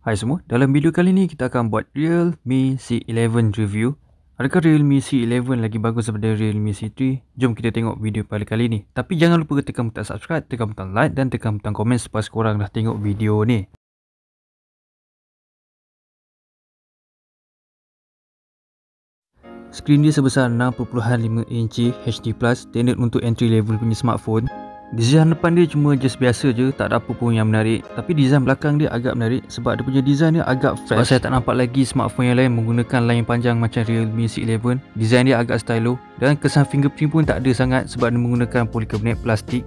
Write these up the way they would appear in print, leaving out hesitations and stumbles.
Hai semua, dalam video kali ni kita akan buat Realme C11 review. Adakah Realme C11 lagi bagus daripada Realme C3? Jom kita tengok video pada kali ni. Tapi jangan lupa tekan butang subscribe, tekan butang like dan tekan butang komen supaya korang dah tengok video ni. Skrin dia sebesar 6.5 inci HD+, standard untuk entry level punya smartphone. Design depan dia cuma just biasa je, tak ada apa pun yang menarik. Tapi design belakang dia agak menarik sebab dia punya design dia agak fresh. Sebab saya tak nampak lagi smartphone yang lain menggunakan line panjang macam Realme C11. Design dia agak stylo dan kesan fingerprint pun tak ada sangat sebab dia menggunakan polycarbonate plastik.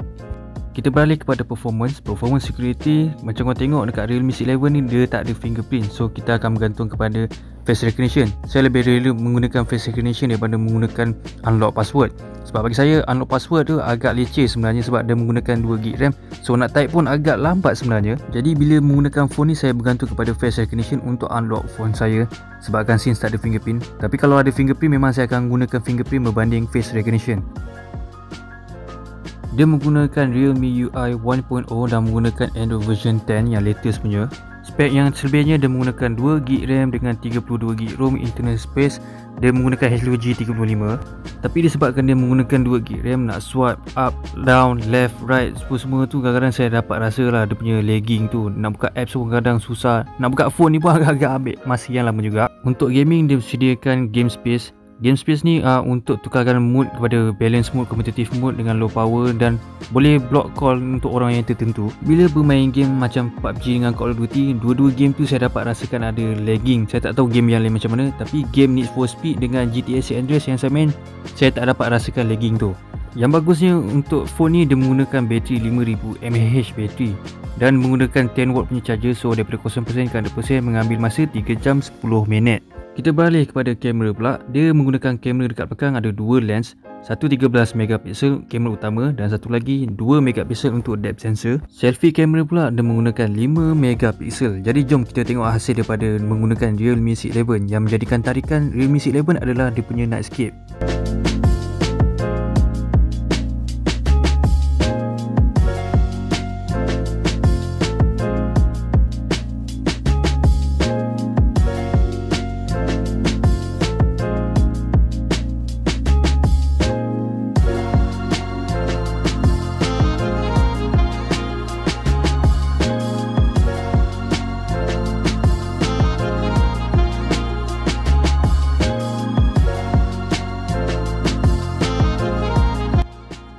Kita beralih kepada performance security. Macam korang tengok dekat Realme C11 ni dia tak ada fingerprint, so kita akan bergantung kepada face recognition. Saya lebih rela menggunakan face recognition daripada menggunakan unlock password. Sebab bagi saya unlock password tu agak leceh sebenarnya sebab dia menggunakan 2GB RAM, so nak type pun agak lambat sebenarnya. Jadi bila menggunakan phone ni saya bergantung kepada face recognition untuk unlock phone saya sebabkan since tak ada fingerprint. Tapi kalau ada fingerprint memang saya akan gunakan fingerprint berbanding face recognition. Dia menggunakan Realme UI 1.0 dan menggunakan Android version 10 yang latest punya. Spek yang selebihnya dia menggunakan 2GB RAM dengan 32GB ROM internal space. Dia menggunakan Helio G35. Tapi disebabkan dia menggunakan 2GB RAM, nak swipe up, down, left, right semua tu kadang-kadang saya dapat rasa lah dia punya lagging tu. Nak buka apps pun kadang susah. Nak buka phone ni pun agak-agak ambil masa yang lama juga. Untuk gaming dia sediakan game space. Game space ni untuk tukarkan mood kepada balance mode, competitive mode dengan low power, dan boleh block call untuk orang yang tertentu. Bila bermain game macam PUBG dengan Call of Duty, dua-dua game tu saya dapat rasakan ada lagging. Saya tak tahu game yang lain macam mana, tapi game Need for Speed dengan GTA San Andreas yang saya main, saya tak dapat rasakan lagging tu. Yang bagusnya untuk phone ni dia menggunakan bateri 5000 mAh bateri dan menggunakan 10W punya charger, so daripada 0% ke 100% mengambil masa 3 jam 10 minit. Kita beralih kepada kamera pula. Dia menggunakan kamera dekat belakang, ada dua lens, satu 13MP kamera utama dan satu lagi 2MP untuk depth sensor. Selfie kamera pula dia menggunakan 5MP. Jadi jom kita tengok hasil daripada menggunakan Realme C11. Yang menjadikan tarikan Realme C11 adalah dia punya nightscape.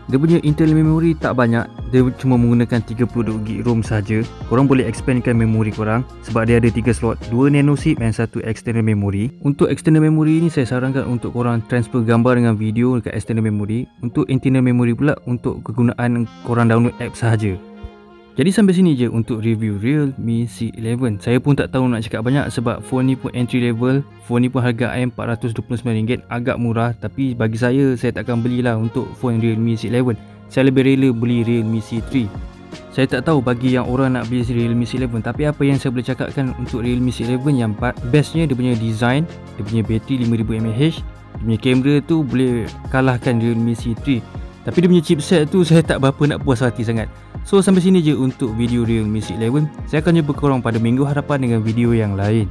Dia punya internal memory tak banyak, dia cuma menggunakan 32GB ROM saja. Korang boleh expandkan memori korang sebab dia ada 3 slot, 2 nano SIM dan 1 external memory. Untuk external memory ni saya sarankan untuk korang transfer gambar dengan video dekat external memory. Untuk internal memory pula untuk kegunaan korang download app sahaja. Jadi sampai sini je untuk review Realme C11. Saya pun tak tahu nak cakap banyak sebab phone ni pun entry level. Phone ni pun harga RM429, agak murah. Tapi bagi saya takkan belilah untuk phone Realme C11. Saya lebih rela beli Realme C3. Saya tak tahu bagi yang orang nak beli Realme C11, tapi apa yang saya boleh cakapkan untuk Realme C11 yang bestnya dia punya design, dia punya bateri 5000 mAh, dia punya kamera tu boleh kalahkan Realme C3. Tapi dia punya chipset tu saya tak berapa nak puas hati sangat. So sampai sini je untuk video Realme C11. Saya akan jumpa korang pada minggu hadapan dengan video yang lain.